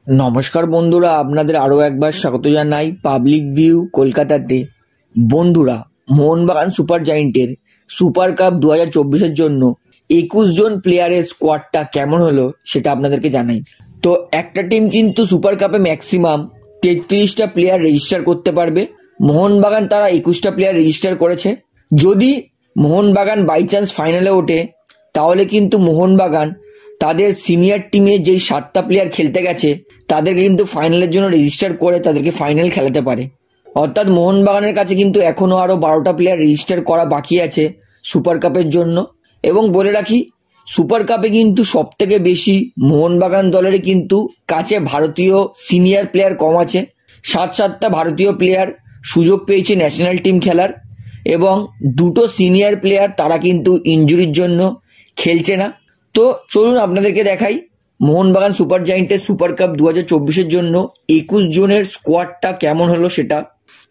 নমস্কার বন্ধুরা, আপনাদের আরও একবার স্বাগত জানাই পাবলিক ভিউ কলকাতাতে। বন্ধুরা, মোহনবাগান সুপার জায়েন্টের সুপার কাপ 2024-এর জন্য 21 জন প্লেয়ারের স্কোয়াডটা কেমন হলো সেটা আপনাদেরকে জানাই। তো একটা টিম কিন্তু সুপার কাপে ম্যাক্সিমাম 33টা প্লেয়ার রেজিস্টার করতে পারবে। মোহনবাগান তারা 21টা প্লেয়ার রেজিস্টার করেছে। যদি মোহনবাগান বাই চান্স ফাইনালে ওঠে তাহলে কিন্তু মোহনবাগান তাদের সিনিয়র টিমে যেই 7টা প্লেয়ার খেলতে গেছে তাদেরকে কিন্তু ফাইনালের জন্য রেজিস্টার করে তাদেরকে ফাইনাল খেলাতে পারে। অর্থাৎ মোহনবাগানের কাছে কিন্তু এখনও আরও 12টা প্লেয়ার রেজিস্টার করা বাকি আছে সুপার কাপের জন্য। এবং বলে রাখি, সুপার কাপে কিন্তু সবথেকে বেশি মোহনবাগান দলেরই কিন্তু কাছে ভারতীয় সিনিয়র প্লেয়ার কম আছে। 7টা ভারতীয় প্লেয়ার সুযোগ পেয়েছে ন্যাশনাল টিম খেলার, এবং 2টো সিনিয়র প্লেয়ার তারা কিন্তু ইনজুরির জন্য খেলছে না। তো চলুন আপনাদেরকে দেখাই মোহনবাগান সুপার জায়েন্টের সুপার কাপ 2024-এর জন্য 21 জনের স্কোয়াডটা কেমন হলো সেটা।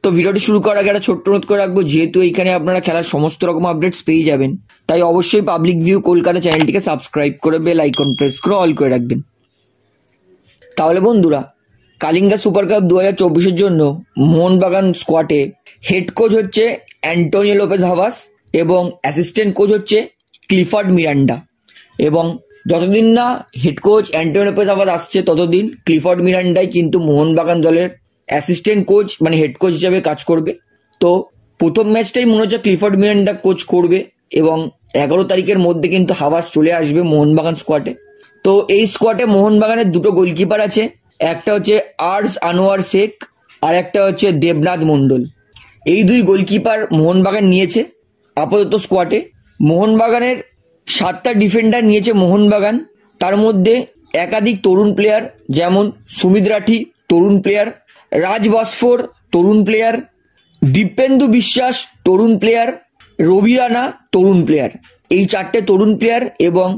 তো ভিডিওটি শুরু করার আগে একটা ছোট্ট নোট করে রাখবো, যেহেতু এইখানে আপনারা খেলার সমস্ত রকম আপডেটস পেয়ে যাবেন, তাই অবশ্যই পাবলিক ভিউ কলকাতা চ্যানেলটিকে সাবস্ক্রাইব করে বেল আইকন প্রেস করে অল করে রাখবেন। তাহলে বন্ধুরা, কালিঙ্গা সুপার কাপ 2024-এর জন্য মোহনবাগান স্কোয়াডে হেড কোচ হচ্ছে অ্যান্টোনিও লোপেজ হাভাস এবং অ্যাসিস্ট্যান্ট কোচ হচ্ছে ক্লিফার্ড মিরান্ডা। এবং যতদিন না হেড কোচ অ্যান্টোনিও লোপেজ হাভাস আসছে ততদিন ক্লিফার্ড মিরান্ডাই কিন্তু মোহনবাগান দলের অ্যাসিস্ট্যান্ট কোচ মানে হেড কোচ হিসেবে কাজ করবে। তো প্রথম ম্যাচটাই মনে হচ্ছে ক্লিফার্ড মিরান্ডা কোচ করবে, এবং 11 তারিখের মধ্যে কিন্তু হাভাস চলে আসবে মোহনবাগান স্কোয়াডে। তো এই স্কোয়াডে মোহনবাগানের 2টো গোলকিপার আছে, একটা হচ্ছে আর্স আনোয়ার শেখ আর একটা হচ্ছে দেবনাথ মণ্ডল। এই 2 গোলকিপার মোহনবাগান নিয়েছে আপাতত স্কোয়াডে। মোহনবাগানের 7টা ডিফেন্ডার নিয়েছে মোহনবাগান, তার মধ্যে একাধিক তরুণ প্লেয়ার, যেমন সুমিত রাঠি তরুণ প্লেয়ার, রাজ বাসফোর তরুণ প্লেয়ার, দীপেন্দু বিশ্বাস তরুণ প্লেয়ার, রবি রানা তরুণ প্লেয়ার। এই 4টে তরুণ প্লেয়ার, এবং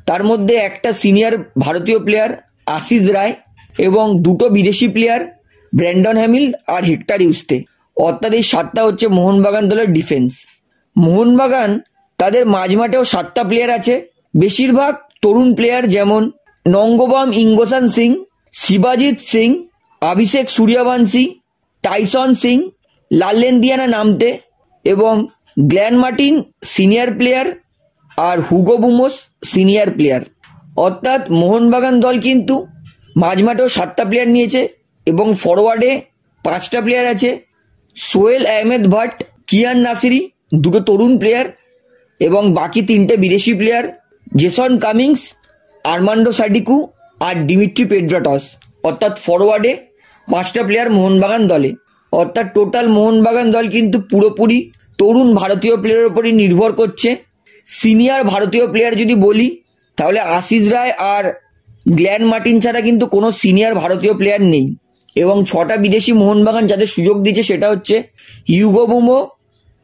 তার মধ্যে একটা সিনিয়র ভারতীয় প্লেয়ার আশিস রায়, এবং 2টো বিদেশি প্লেয়ার ব্র্যান্ডন হ্যামিল আর হেক্টর ইউস্তে। অর্থাৎ এই 7টা হচ্ছে মোহনবাগান দলের ডিফেন্স। মোহনবাগান তাদের মাঝমাঠেও 7টা প্লেয়ার আছে, বেশিরভাগ তরুণ প্লেয়ার, যেমন নঙ্গবাম ইঙ্গোসান সিং, শিবাজিৎ সিং, অভিষেক সূর্যবংশী, টাইসন সিং, লালেন্দিয়ানা নামতে, এবং গ্ল্যান মার্টিন সিনিয়র প্লেয়ার আর হুগো বুমোস সিনিয়র প্লেয়ার। অর্থাৎ মোহনবাগান দল কিন্তু মাঝমাঠেও 7টা প্লেয়ার নিয়েছে, এবং ফরওয়ার্ডে 5টা প্লেয়ার আছে, সোহেল আহমেদ ভাট, কিয়ান নাসিরি 2টো তরুণ প্লেয়ার, এবং বাকি 3টে বিদেশি প্লেয়ার জেসন কামিংস, আর্মান্ডো সাডিকু আর ডিমিট্রি পেড্রাটস। অর্থাৎ ফরওয়ার্ডে 5টা প্লেয়ার মোহনবাগান দলে। অর্থাৎ টোটাল মোহনবাগান দল কিন্তু পুরোপুরি তরুণ ভারতীয় প্লেয়ারের উপরই নির্ভর করছে। সিনিয়র ভারতীয় প্লেয়ার যদি বলি তাহলে আশিস রায় আর গ্ল্যান মার্টিন ছাড়া কিন্তু কোনো সিনিয়র ভারতীয় প্লেয়ার নেই। এবং 6টা বিদেশি মোহনবাগান যাদের সুযোগ দিচ্ছে সেটা হচ্ছে Hugo Boumous,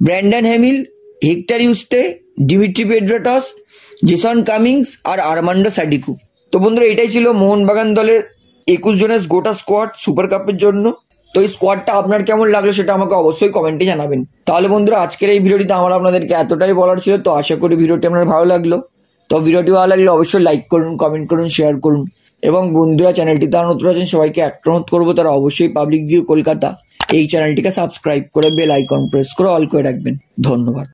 Brandon Hamill, Hector Yuste, Dimitri Petratos, Jason Cummings আর আর্মান্ডো সাডিকু। তো বন্ধুরা, এটাই ছিল মোহনবাগান দলের 21 জনের গোটা স্কোয়াড সুপার কাপের জন্য। তো এই স্কোয়াডটা আপনার কেমন লাগলো সেটা আমাকে অবশ্যই কমেন্টে জানাবেন। তাহলে বন্ধুরা, আজকের এই ভিডিওটিতে আমার আপনাদেরকে এতটাই বলার ছিল। তো আশা করি ভিডিওটি আপনার ভালো লাগলো। তো ভিডিওটি ভালো লাগলে অবশ্যই লাইক করুন, কমেন্ট করুন, শেয়ার করুন, এবং বন্ধুরা চ্যানেলটি তারা নতুন আছেন সবাইকে অনুরোধ করবো তারা অবশ্যই পাবলিক ভিউ কলকাতা এই চ্যানেলটিকে সাবস্ক্রাইব করে বেল আইকন প্রেস করে অল করে রাখবেন। ধন্যবাদ।